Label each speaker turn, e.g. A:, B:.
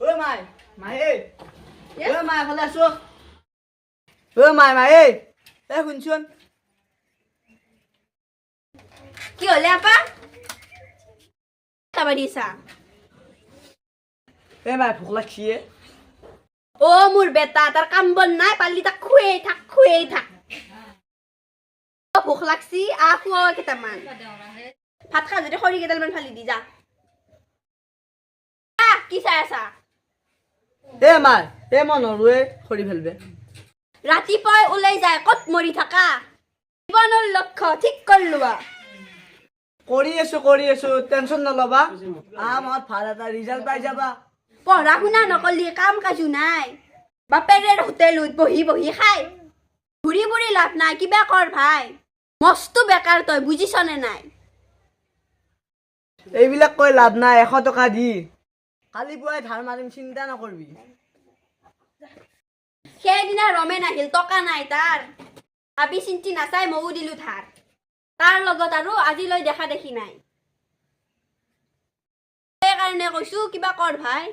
A: ঐ মাই মাই ঐ মাই ভালে আছো ঐ মাই শুনছোন
B: কি হলে আপা খাবার দিছা
A: মাই ভোক লাগছি
B: ও মোর বেটা তার কাম বন নাই পারলি তাক খুয়েই থাক ভোক লাগছি খুয়া কেইটামান ভাত খা যদি খৰি কেইডালমান ফালি দি যা কি চাই আছা
A: মাই মই নৰুৱে খৰি ফেলবে
B: ৰাতিপুৱাই ওলাই যায় কত মৰি থাকা জীৱনৰ লক্ষ্য ঠিক কৰি লোৱা
A: কৰি আছো টেনচন নলবা মাহত ভাল এটা ৰিজাল্ট পাই যাবা
B: পঢ়া শুনা নকলি কাম কাজো নাই বাপেৰে হোটেলত বহি বহি খাই ঘূৰি ঘূৰি লাভ নাই কিবা কৰ ভাই মস্ত বেকাৰ তই বুজিছনে নাই
A: এইবিলাক কৈ লাভ নাই 100 টকা দি কালি পুৱাই ধাৰ মাৰিম চিন্তা নকৰবি
B: সেইদিনা ৰমেন আহিল টকা নাই তাৰ ভাবি চিন্তি নাচাই ময়ো দিলো ধাৰ তাৰ লগত আৰু আজিলৈ দেখা দেখি নাই সেইকাৰণে কৈছো কিবা কৰ ভাই